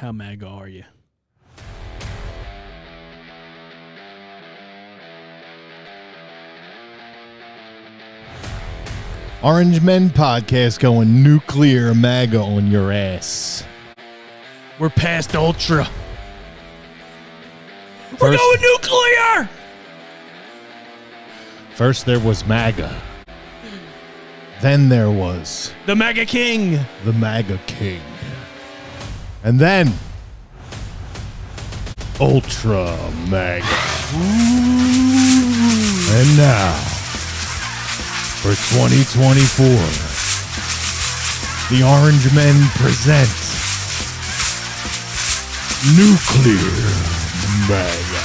How MAGA are you? Orange Men Podcast going nuclear MAGA on your ass. We're past Ultra. We're going nuclear! First there was MAGA. Then there was The MAGA King. the MAGA King. And then Ultra MAGA. And now, for 2024, the Orange Men present Nuclear MAGA.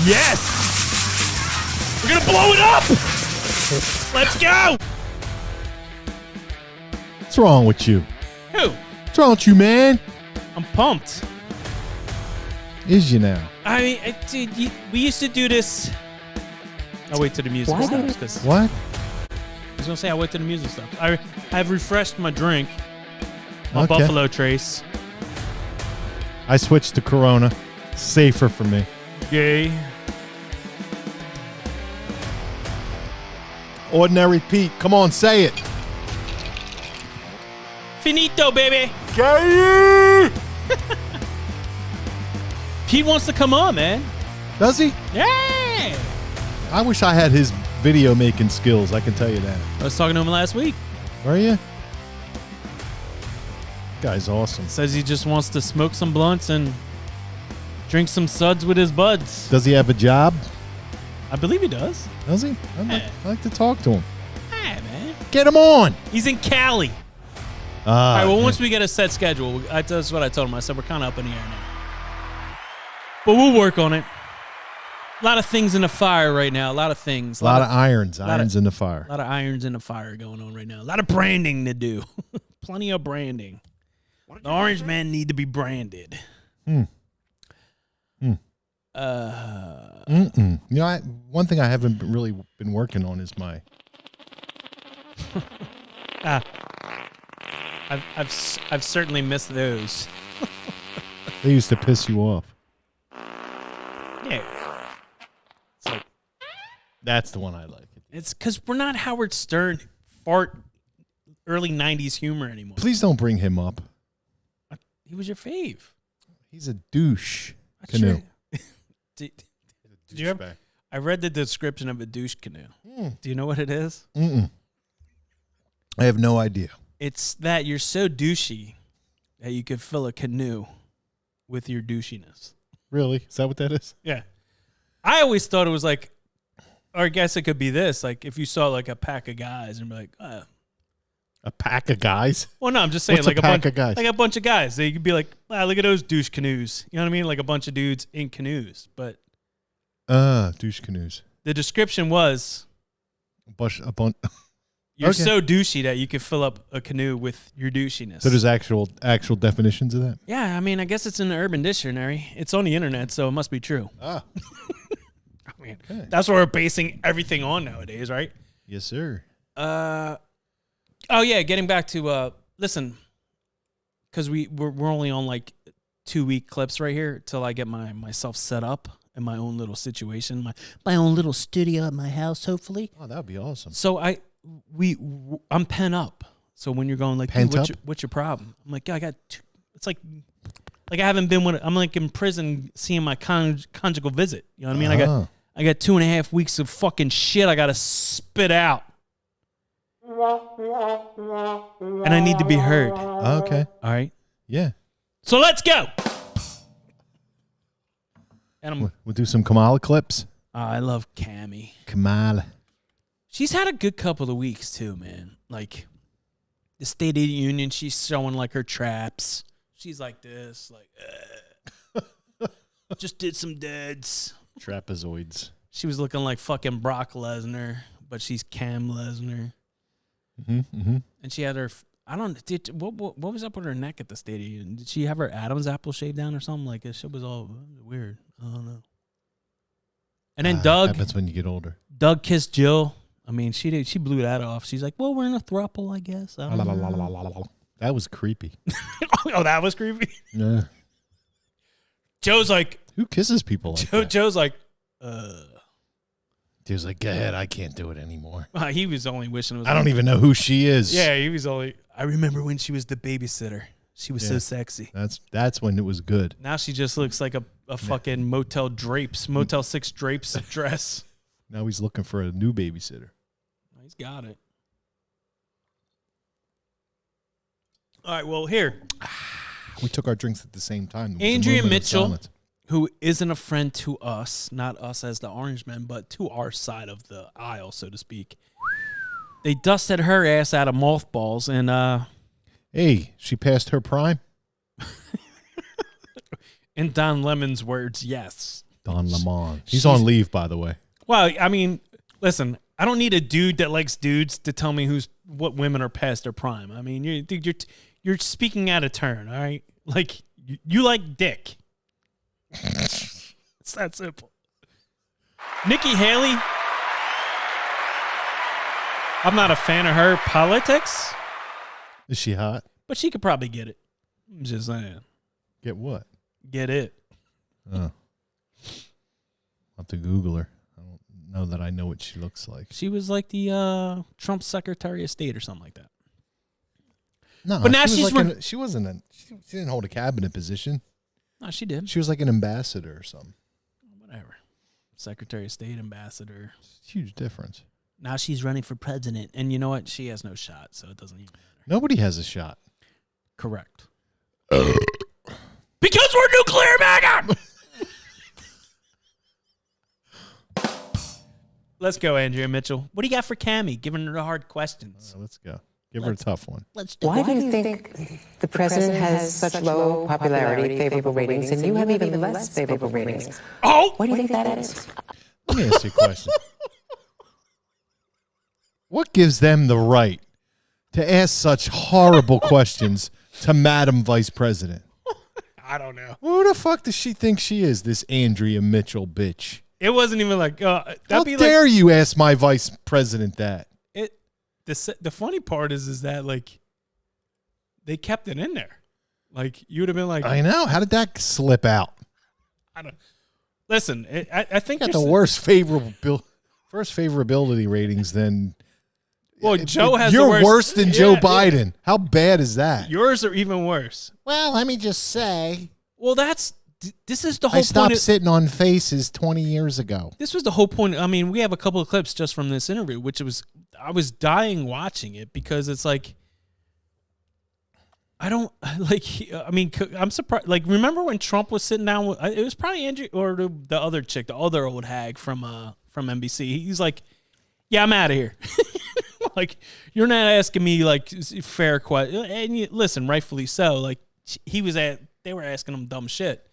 Yes! We're gonna blow it up! Let's go! What's wrong with you? Who? What's wrong with you, man? I'm pumped. Is you now? I mean, dude, we used to do this. I'll wait till the music stops. Because What? I was gonna say I'll wait till the music stops. I've refreshed my drink. My Okay. Buffalo Trace. I switched to Corona. Safer for me. Yay. Ordinary Pete. Come on, say it. Finito, baby. Gay! Pete wants to come on, man. Does he? Yeah. I wish I had his video making skills. I can tell you that. I was talking to him last week. Were you? Guy's awesome. Says he just wants to smoke some blunts and drink some suds with his buds. Does he have a job? I believe he does. Does he? I'd like to talk to him. Yeah, man. Get him on. He's in Cali. All right, well, once we get a set schedule, that's what I told him. I said we're kind of up in the air now. But we'll work on it. A lot of things in the fire right now. A lot of things. A lot of irons. Irons in the fire. A lot of irons in the fire going on right now. A lot of branding to do. Plenty of branding. The Orange Men need to be branded. You know, one thing I haven't really been working on is my... I've certainly missed those. They used to piss you off. Yeah. It's like, That's the one I like. it's because we're not Howard Stern fart early 90s humor anymore. Please don't bring him up. He was your fave. He's a douche. That's Canoe. true. Did you ever? I read the description of a douche canoe. Do you know what it is? I have no idea. It's that you're so douchey that you could fill a canoe with your douchiness. Really? Is that what that is? Yeah. I always thought it was like, or I guess it could be this, like if you saw like a pack of guys and be like, A pack of guys? well, no, I'm just saying What's like a pack of guys? like a bunch of guys. They could be like, look at those douche canoes. You know what I mean? Like a bunch of dudes in canoes. But Douche canoes. the description was, A bunch. you're Okay. so douchey that you could fill up a canoe with your douchiness. So there's actual definitions of that? Yeah, I mean, I guess it's in the Urban Dictionary. It's on the internet, so it must be true. Ah. I mean, Okay. that's what we're basing everything on nowadays, right? Yes, sir. Oh yeah, getting back to listen, because we're only on like 2-week clips right here till I get myself set up in my own little situation, my own little studio at my house, hopefully. Oh, that would be awesome. So I'm pent up. So when you're going like, hey, Pent up? what's your problem? I'm like, yeah, I got two. It's like I haven't been I'm like in prison seeing my conjugal visit. You know what I mean? I got 2.5 weeks of fucking shit I got to spit out. And I need to be heard. Okay. All right. Yeah. So let's go. And We'll do some Kamala clips. I love Cammy. Kamala. She's had a good couple of weeks too, man. Like the State of the Union, she's showing like her traps. She's like this, like just did some deads. Trapezoids. She was looking like fucking Brock Lesnar, but she's Cam Lesnar. And she had her. I don't. What was up with her neck at the State of the Union? Did she have her Adam's apple shaved down or something? Like this shit was all weird. I don't know. And then Doug. Happens when you get older. Doug kissed Jill I mean, she blew that off. She's like, well, we're in a throuple, I guess. I don't know. That was creepy. Oh, that was creepy. Yeah. Joe's like, who kisses people like that? Joe's like, He was like, go ahead, I can't do it anymore. He was only wishing it was. I don't even know who she is. Yeah, he was only. I remember when she was the babysitter. She was so sexy. That's when it was good. Now she just looks like a fucking Motel 6 drapes dress. Now he's looking for a new babysitter. He's got it. All right, well, here. We took our drinks at the same time. Andrea Mitchell, who isn't a friend to us, not us as the Orange Men, but to our side of the aisle, so to speak. They dusted her ass out of mothballs, and hey, she passed her prime? in Don Lemon's words, yes. Don Lemon. He's on leave, by the way. Well, I mean, listen, I don't need a dude that likes dudes to tell me what women are past their prime. I mean, you're speaking out of turn, all right? Like, you like dick. It's that simple. Nikki Haley, I'm not a fan of her politics. Is she hot? But she could probably get it. I'm just saying. Get what? Get it. Oh. I'll have to Google her. I don't know that I know what she looks like. She was like the Trump Secretary of State or something like that. No, but now she she didn't hold a cabinet position. No, she did. She was like an ambassador or something. Whatever. Secretary of State, ambassador. Huge difference. Now she's running for president. And you know what? She has no shot, so it doesn't even matter. Nobody has a shot. Correct. Because we're nuclear MAGA! Let's go, Andrea Mitchell. What do you got for Cammie? Giving her the hard questions. Let's go. Give her a tough one. Why do you think the president has such low popularity, favorable ratings, and you have even less favorable ratings? Oh! What do you think that is? Let me ask you a question. What gives them the right to ask such horrible questions to Madam Vice President? I don't know. Who the fuck does she think she is, this Andrea Mitchell bitch? It wasn't even like... How dare you ask my vice president that? The funny part is that, like, they kept it in there. Like, you would have been like... I know. How did that slip out? I don't... Listen, I think... Got the worst favorability ratings than... Well, Joe has You're the worst... worse than Joe Biden. Yeah. How bad is that? Yours are even worse. Well, let me just say... Well, this is the whole point. I stopped sitting on faces 20 years ago. This was the whole point. I mean, we have a couple of clips just from this interview, which I was dying watching it because it's like, I don't like. I mean, I'm surprised. Like, remember when Trump was sitting down with? It was probably Andrew or the other chick, the other old hag from NBC. He's like, "Yeah, I'm out of here." Like, you're not asking me like fair questions. And listen, rightfully so. Like, they were asking him dumb shit.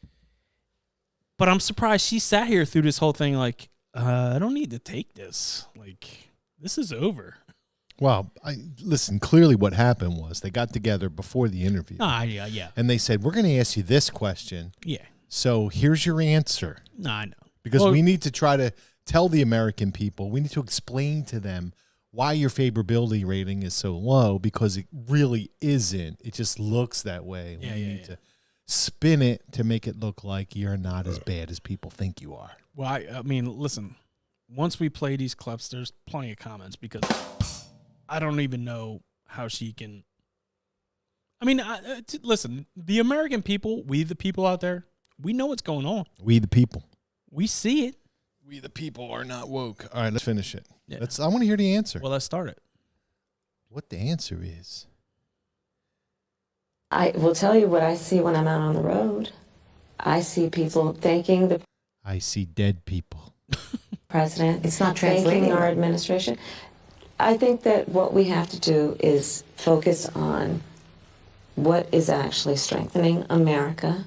But I'm surprised she sat here through this whole thing like, I don't need to take this. Like, this is over. Well, listen, clearly what happened was they got together before the interview. Yeah. And they said, we're going to ask you this question. Yeah. So here's your answer. No, I know. Because we need to try to tell the American people, we need to explain to them why your favorability rating is so low, because it really isn't. It just looks that way. Yeah, we need to spin it to make it look like you're not as bad as people think you are. Well, I mean, listen, once we play these clips, there's plenty of comments because I don't even know how she can. I mean, listen, the American people, we the people out there, we know what's going on. We the people. We see it. We the people are not woke. All right, let's finish it. Yeah. I want to hear the answer. Well, let's start it. What the answer is. I will tell you what I see when I'm out on the road. I see people thanking the I see dead people. president. It's not thanking our administration. I think that what we have to do is focus on what is actually strengthening America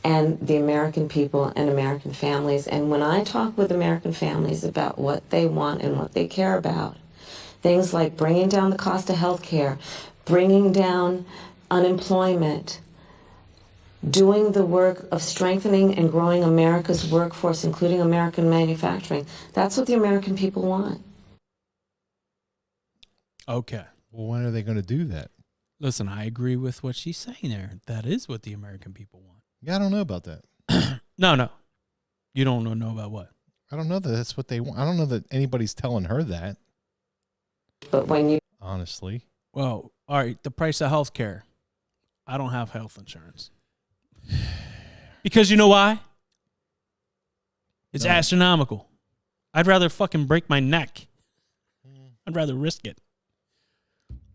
and the American people and American families. And when I talk with American families about what they want and what they care about, things like bringing down the cost of health care, bringing down unemployment, doing the work of strengthening and growing America's workforce, including American manufacturing. That's what the American people want. Okay. Well, when are they going to do that? Listen, I agree with what she's saying there. That is what the American people want. Yeah, I don't know about that. No. You don't know about what? I don't know that that's what they want. I don't know that anybody's telling her that. But when you Honestly. Well, all right, the price of health care. I don't have health insurance. Because you know why? It's astronomical. I'd rather fucking break my neck. I'd rather risk it.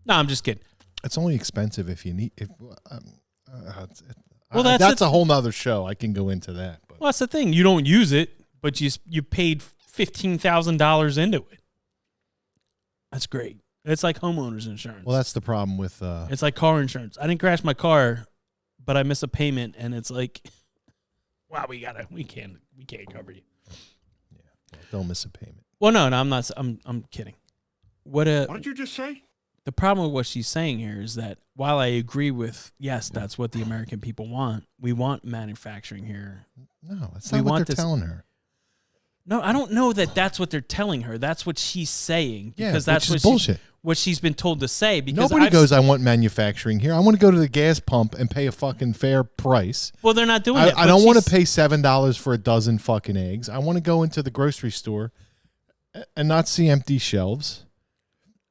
No, I'm just kidding. It's only expensive if you need. Well, that's a whole nother show. I can go into that. But. Well, that's the thing. You don't use it, but you paid $15,000 into it. That's great. It's like homeowners insurance. Well, that's the problem with. It's like car insurance. I didn't crash my car, but I miss a payment, and it's like, wow, we can't cover you. Yeah, well, don't miss a payment. Well, no, I'm not. I'm kidding. What did you just say? The problem with what she's saying here is that while I agree with, yes, that's what the American people want. We want manufacturing here. No, that's not what they're telling her. No, I don't know that that's what they're telling her. That's what she's saying. Because yeah, that's which is bullshit. What she's been told to say. Because Nobody goes, I want manufacturing here. I want to go to the gas pump and pay a fucking fair price. Well, they're not doing that. I don't want to pay $7 for a dozen fucking eggs. I want to go into the grocery store and not see empty shelves.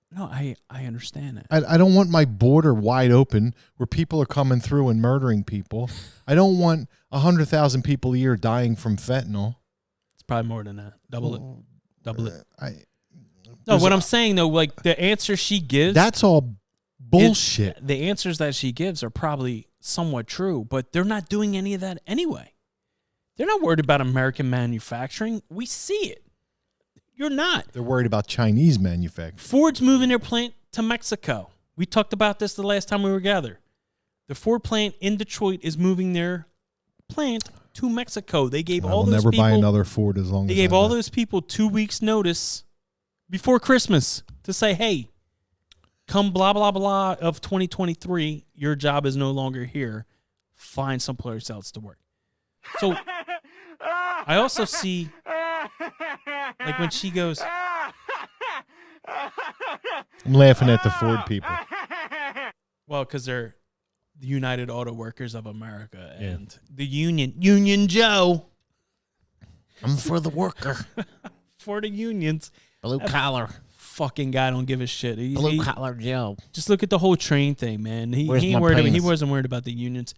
No, I understand that. I don't want my border wide open where people are coming through and murdering people. I don't want 100,000 people a year dying from fentanyl. It's probably more than that. Double it. No, what I'm saying, though, like the answer she gives. That's all bullshit. The answers that she gives are probably somewhat true, but they're not doing any of that anyway. They're not worried about American manufacturing. We see it. You're not. They're worried about Chinese manufacturing. Ford's moving their plant to Mexico. We talked about this the last time we were together. The Ford plant in Detroit is moving their plant to Mexico. They gave all those people. I will never buy another Ford as long as they gave all those people 2 weeks notice before Christmas to say, hey, come blah, blah, blah of 2023, your job is no longer here. Find someplace else to work. So I also see, like when she goes, I'm laughing at the Ford people. Well, because they're the United Auto Workers of America and the Union Joe. I'm for the worker. For the unions. Blue collar. Fucking guy don't give a shit. Blue collar Joe. Just look at the whole train thing, man. He wasn't worried about the unions.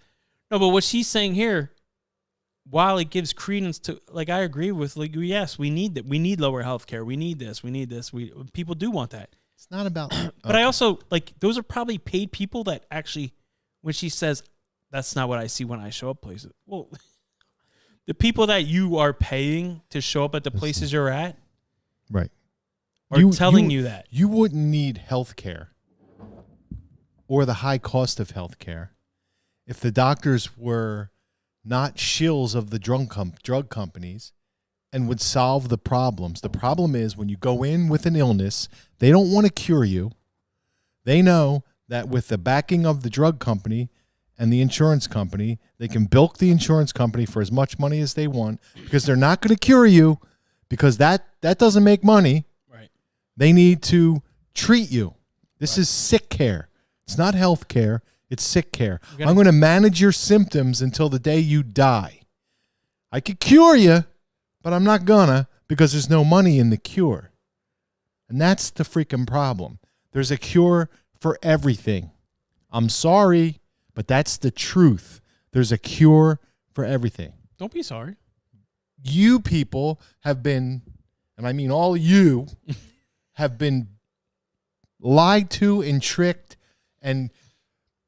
No, but what she's saying here, while it gives credence to, like, I agree with, like, yes, we need that. We need lower health care. We need this. We need this. People do want that. It's not about. But I also, like, those are probably paid people that actually, when she says, that's not what I see when I show up places. Well, the people that you are paying to show up at the places you're at, right, are telling you that. You wouldn't need health care or the high cost of health care if the doctors were not shills of the drug companies and would solve the problems. The problem is when you go in with an illness, they don't want to cure you. They know that with the backing of the drug company and the insurance company, they can bilk the insurance company for as much money as they want because they're not going to cure you because that doesn't make money. Right. They need to treat you. This is sick care. It's not health care. It's sick care. I'm going to manage your symptoms until the day you die. I could cure you, but I'm not gonna because there's no money in the cure. And that's the freaking problem. There's a cure for everything. I'm sorry, but that's the truth. There's a cure for everything. Don't be sorry. You people have been, and I mean all you, have been lied to and tricked and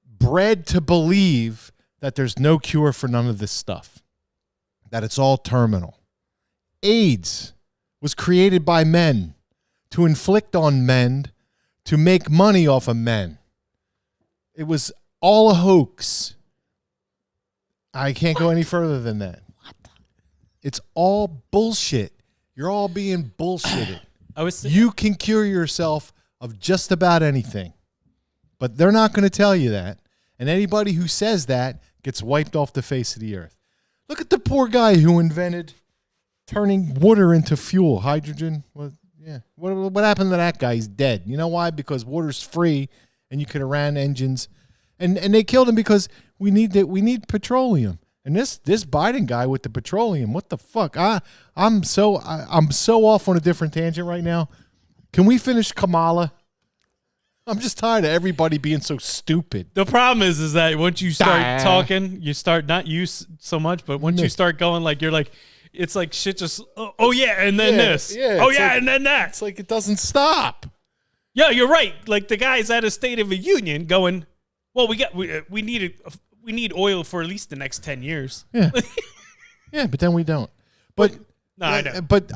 bred to believe that there's no cure for none of this stuff, that it's all terminal. AIDS was created by men to inflict on men, to make money off of men. It was all a hoax. I can't go any further than that. It's all bullshit. You're all being bullshitted. You can cure yourself of just about anything, but they're not going to tell you that. And anybody who says that gets wiped off the face of the earth. Look at the poor guy who invented turning water into fuel, hydrogen. Yeah. What happened to that guy? He's dead. You know why? Because water's free, and you could have ran engines, and they killed him because we need petroleum. And this Biden guy with the petroleum, what the fuck? I'm so off on a different tangent right now. Can we finish Kamala? I'm just tired of everybody being so stupid. The problem is that once you start talking, you start not you so much, but once you start going like you're like, it's like shit just oh yeah, and then this. Yeah, oh yeah, and then that. It's like it doesn't stop. Yeah, you're right. Like the guy's at a State of the Union going, well, we need oil for at least the next 10 years. Yeah. Yeah, but then we don't. But no, I know. But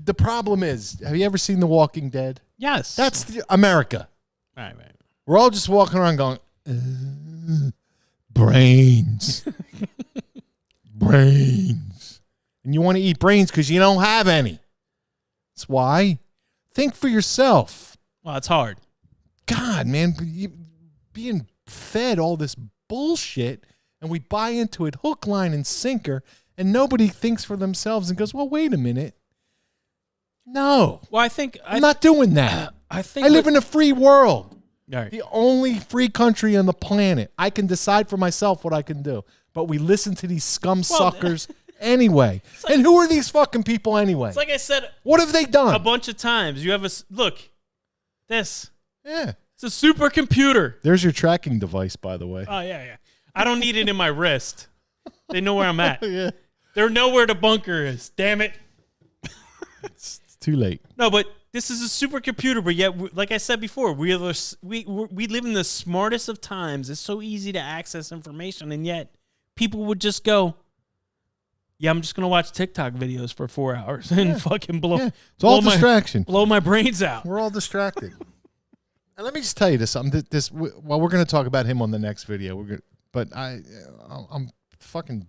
the problem is, have you ever seen The Walking Dead? Yes. That's America. Right. We're all just walking around going, brains. Brains. And you want to eat brains because you don't have any. That's why. Think for yourself. Well, it's hard. God, man, being fed all this bullshit, and we buy into it hook, line, and sinker, and nobody thinks for themselves and goes, well, wait a minute. No. Well, I'm not doing that. I think I live in a free world. Right. The only free country on the planet. I can decide for myself what I can do. But we listen to these scum suckers anyway. Like, and who are these fucking people anyway? It's like I said. What have they done? A bunch of times. You have look. This. Yeah. It's a supercomputer. There's your tracking device, by the way. Oh, yeah. I don't need it in my wrist. They know where I'm at. Yeah. They know where the bunker is. Damn it. It's too late. No, but this is a supercomputer. But yet, like I said before, we live in the smartest of times. It's so easy to access information, and yet people would just go, yeah, I'm just going to watch TikTok videos for 4 hours and fucking blow. Yeah. It's all distraction. Blow my brains out. We're all distracted. And let me just tell you something. Well, we're going to talk about him on the next video. I'm fucking.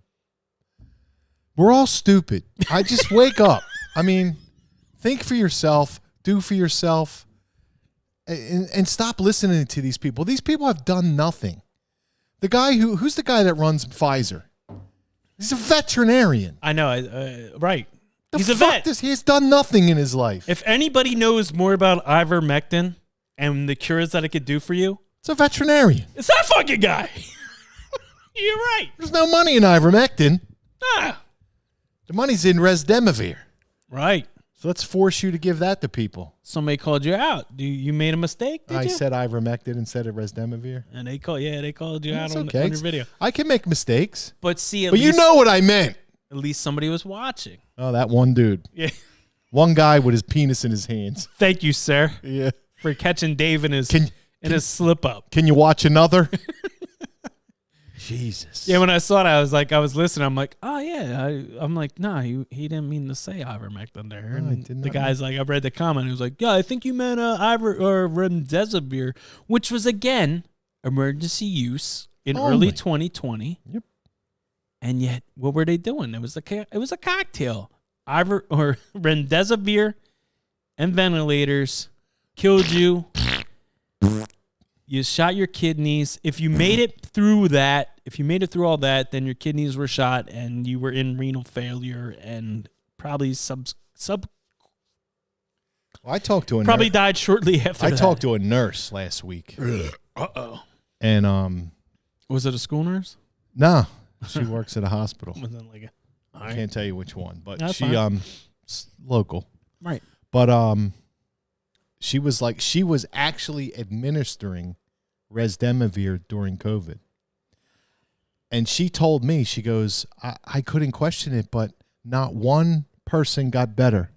We're all stupid. I just wake up. I mean, think for yourself. Do for yourself. And stop listening to these people. These people have done nothing. The guy who's the guy that runs Pfizer? He's a veterinarian. I know, right. He's a vet. He's done nothing in his life. If anybody knows more about ivermectin and the cures that it could do for you, it's a veterinarian. It's that fucking guy. You're right. There's no money in ivermectin. Ah. The money's in Resdemivir. Right. So let's force you to give that to people. Somebody called you out. You made a mistake, did you? I said ivermectin instead of Resdemivir. And they called you out on okay. your video. I can make mistakes. But see, you know what I meant. At least somebody was watching. Oh, that one dude. Yeah. One guy with his penis in his hands. Thank you, sir. Yeah. For catching Dave in his slip up. Can you watch another? Jesus. Yeah, when I saw it, I was listening. I'm like, oh yeah. I'm like, nah, he didn't mean to say ivermectin there. And the guy's like, I read the comment. He was like, yeah, I think you meant remdesivir, which was again emergency use in early 2020. Yep. And yet, what were they doing? It was a cocktail. Remdesivir and ventilators killed you. You shot your kidneys. If you made it through all that, then your kidneys were shot and you were in renal failure and probably I talked to a probably nurse. died shortly after I that. talked to a nurse last week. Uh-oh. And was it a school nurse? No, she works at a hospital. Was it like I can't tell you which one, but That's she fine. local. Right. But she was actually administering Resdemivir during COVID. And she told me, she goes, I couldn't question it, but not one person got better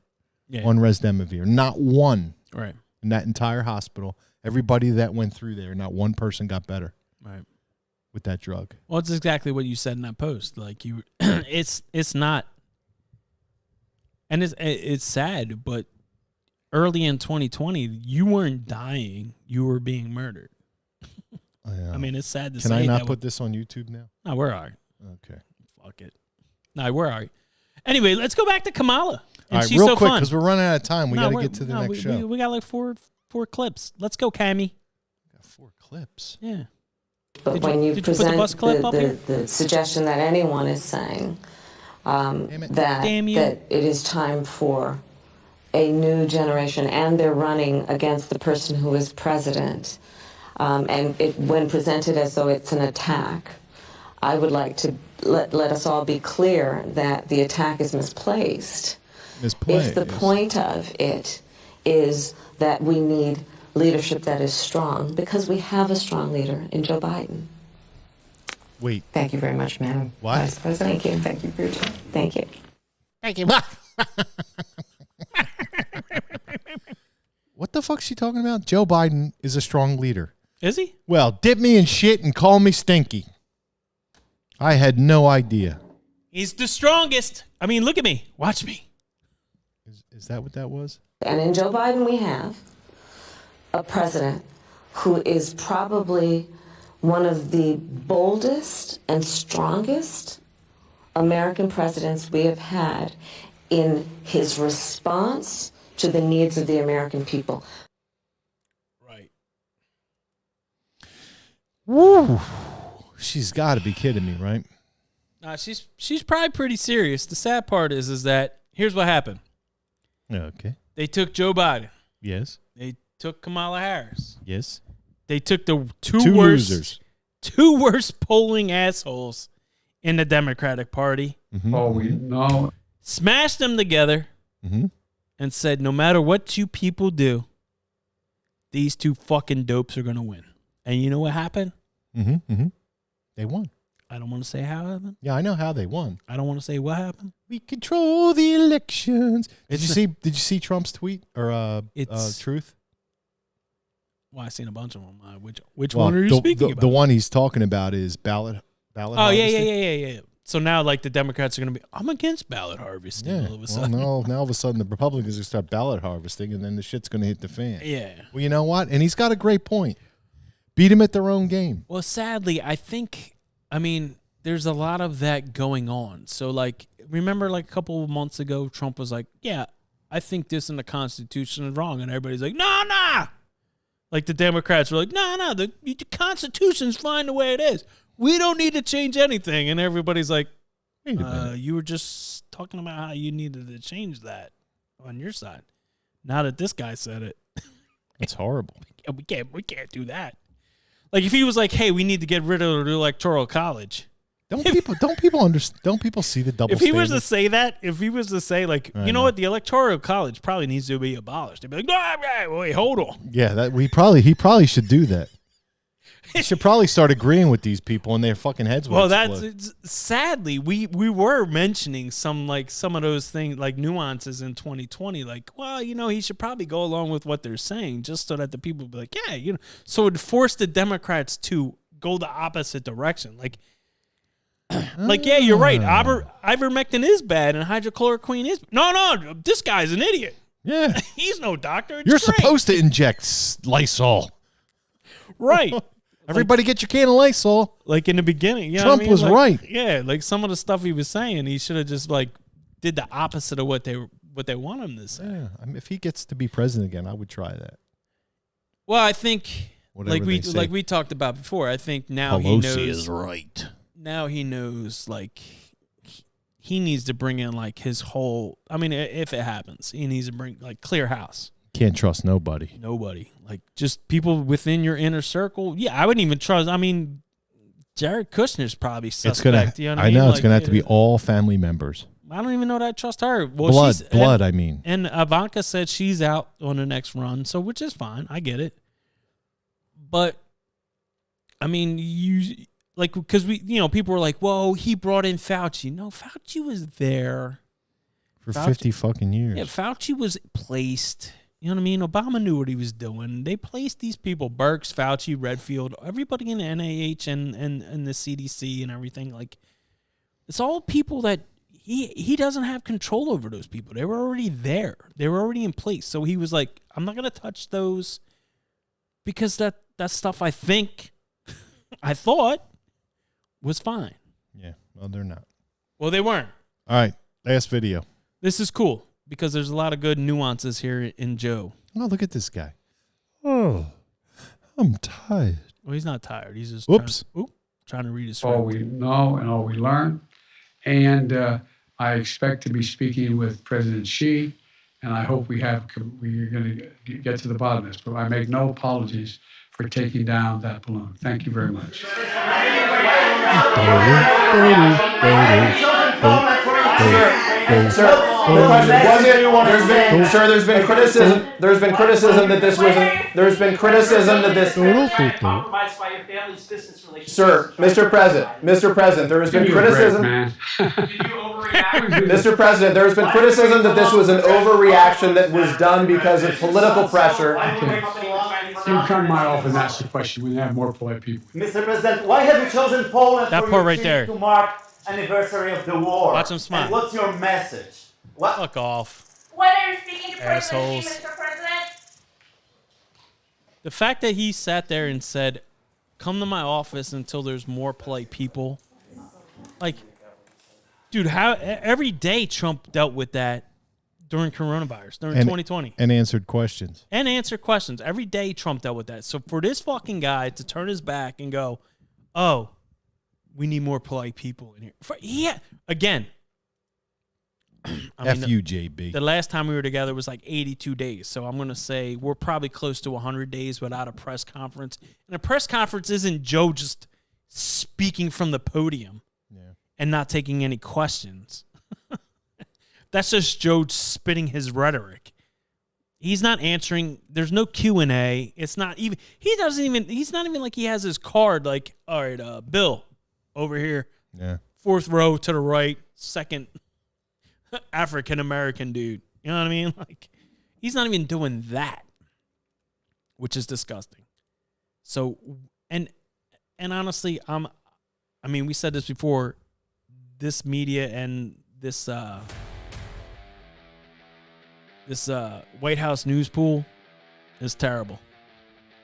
on Resdemivir. Not one. Right. In that entire hospital. Everybody that went through there, not one person got better. Right. With that drug. Well, it's exactly what you said in that post. Like it's not, and it's sad, but early in 2020, you weren't dying; you were being murdered. I mean, it's sad to say. Can I not put this on YouTube now? No, we're all right. Okay. Fuck it. No, we're all right. Anyway, let's go back to Kamala. And All right, she's real so quick, fun. because we're running out of time. We got to get to the next show. We got like four clips. Let's go, Cammy. Got 4 clips. Yeah. But when you put the present bus clip up here? the suggestion that anyone is saying that Damn you. it is time for a new generation, and they're running against the person who is president, and when presented as though it's an attack, I would like to let us all be clear that the attack is misplaced. If the point of it is that we need leadership that is strong, because we have a strong leader in Joe Biden. Wait. Thank you very much, Madam What? Vice President. Thank you. Thank you for your time. Thank you. Thank you. What the fuck's she talking about? Joe Biden is a strong leader. Is he? Well, dip me in shit and call me stinky. I had no idea. He's the strongest. I mean, look at me. Watch me. Is that what that was? And in Joe Biden, we have a president who is probably one of the boldest and strongest American presidents we have had in his response to the needs of the American people. Right. Woo. She's got to be kidding me, right? Nah, she's probably pretty serious. The sad part is that here's what happened. Okay. They took Joe Biden. Yes. They took Kamala Harris. Yes. They took the two losers. two worst polling assholes in the Democratic Party. Mm-hmm. Oh, we know. Smashed them together Mm-hmm. and said, no matter what you people do, these two fucking dopes are going to win. And you know what happened? Mm-hmm. Mm-hmm. They won. I don't want to say how it happened. Yeah, I know how they won. I don't want to say what happened. We control the elections. Did It's you see Trump's tweet or It's- truth? Well, I've seen a bunch of them. Which Well, one are you the, speaking the, about? the one he's talking about is ballot. Oh, harvesting. yeah. So now, like, the Democrats are going to be, I'm against ballot harvesting Yeah. all of a Well, sudden. now all of a sudden the Republicans are going to start ballot harvesting, and then the shit's going to hit the fan. Yeah. Well, you know what? And he's got a great point. Beat them at their own game. Well, sadly, I mean, there's a lot of that going on. So, like, remember, like, a couple of months ago, Trump was like, yeah, I think this in the Constitution is wrong. And everybody's like, no. Like, the Democrats were like, no, the Constitution's fine the way it is. We don't need to change anything. And everybody's like, Wait a minute. you were just talking about how you needed to change that on your side. Now that this guy said it, It's horrible. we can't do that. Like, if he was like, hey, we need to get rid of the electoral college. Don't people see the double If he was standard? to say that, if he was to say, like, I you know know. what, the electoral college probably needs to be abolished. They'd be like, no, wait, hold on. Yeah, he probably should do that. He should probably start agreeing with these people, and their fucking heads will Well, explode. sadly, we were mentioning some of those things, like nuances in 2020. Like, well, you know, he should probably go along with what they're saying, just so that the people be like, yeah, you know. So it forced the Democrats to go the opposite direction. Like, yeah, you're right. Ivermectin is bad, and hydrochloroquine is. No, this guy's an idiot. Yeah, He's no doctor. It's you're great. supposed to inject Lysol. Right. Everybody get your can of Lysol. Like in the beginning, you know Trump what I mean? was Like, right. Yeah, like some of the stuff he was saying, he should have just like did the opposite of what they want him to say. Yeah, I mean, if he gets to be president again, I would try that. Well, I think Whatever they say. like we talked about before. I think now he knows. Pelosi is right. Now he knows like he needs to bring in like his whole. I mean, if it happens, he needs to bring like clear house. Can't trust nobody. Nobody, like just people within your inner circle. Yeah, I wouldn't even trust. I mean, Jared Kushner's probably suspect. It's gonna. You know what I know mean? it's Like, gonna have to be all family members. I don't even know that I trust her. Well, Blood. I mean, And Ivanka said she's out on the next run, so which is fine. I get it. But I mean, you like because people were like, "Whoa, he brought in Fauci." No, Fauci was there for Fauci- 50 fucking years. Yeah, Fauci was placed. You know what I mean? Obama knew what he was doing. They placed these people: Birx, Fauci, Redfield, everybody in the NIH and the CDC and everything. Like, it's all people that he doesn't have control over. Those people, they were already there. They were already in place. So he was like, "I'm not gonna touch those," because that stuff I thought was fine. Yeah, well, they're not. Well, they weren't. All right, last video. This is cool because there's a lot of good nuances here in Joe. Oh, look at this guy. Oh, I'm tired. Well, he's not tired. He's just Whoops. trying to read his All script. we know and all we learn. And I expect to be speaking with President Xi and I hope we're going to get to the bottom of this. But I make no apologies for taking down that balloon. Thank you very much. Sir, the question was it? There's been criticism. There's been criticism that this wasn't. There's been criticism that this. Compromised by your family's business relations. Sir, Mr. President, there has been criticism. Mr. President, there has been criticism that this was an overreaction that was done because of political pressure. You come to my office and ask the question when you have more polite people. Mr. President, why have you chosen Poland That for part your right trip there. to mark anniversary of the war? Watch him smile. And what's your message? What? Fuck off. Whether you're speaking to Assholes. President Xi, Mr. President. The fact that he sat there and said, come to my office until there's more polite people. Like, dude, how every day Trump dealt with that during coronavirus, during 2020. And answered questions. And answer questions. Every day Trump dealt with that. So for this fucking guy to turn his back and go, oh, we need more polite people in here. Again. F you, JB. The last time we were together was like 82 days. So I'm going to say we're probably close to 100 days without a press conference. And a press conference isn't Joe just speaking from the podium and not taking any questions. That's just Joe spitting his rhetoric. He's not answering. There's no Q&A. It's not even. He's not even like he has his card. Like, all right, Bill, over here. Yeah. 4th row to the right, second African American dude. You know what I mean? Like, he's not even doing that, which is disgusting. So, and honestly, we said this before. This media and this White House news pool is terrible.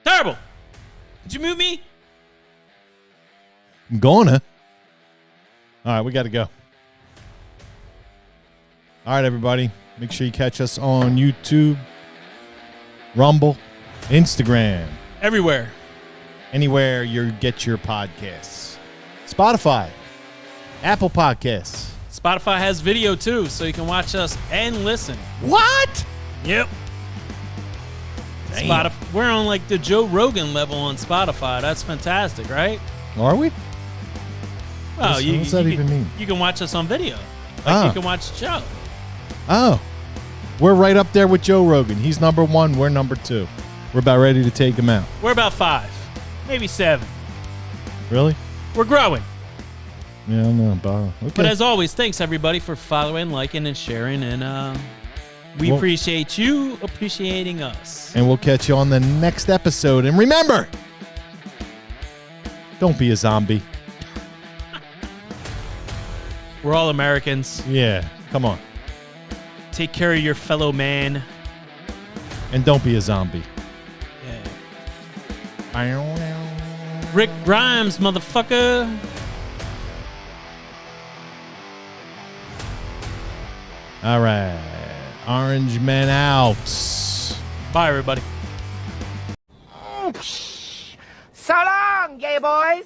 Terrible. Did you mute me? I'm gonna. All right, we got to go. All right, everybody. Make sure you catch us on YouTube, Rumble, Instagram. Everywhere. Anywhere you get your podcasts. Spotify, Apple Podcasts. Spotify has video too, so you can watch us and listen. What? Yep. Spotify. We're on like the Joe Rogan level on Spotify. That's fantastic, right? Are we? Oh, What's that even mean? You can watch us on video. Like you can watch the show. Oh. We're right up there with Joe Rogan. He's number 1. We're number 2. We're about ready to take him out. We're about 5, maybe 7. Really? We're growing. Yeah, I know. Okay. But as always, thanks everybody for following, liking, and sharing. And we appreciate you appreciating us. And we'll catch you on the next episode. And remember, don't be a zombie. We're all Americans. Yeah, come on. Take care of your fellow man. And don't be a zombie. Yeah. Rick Grimes, motherfucker. All right. Orange Men out. Bye, everybody. So long, gay boys.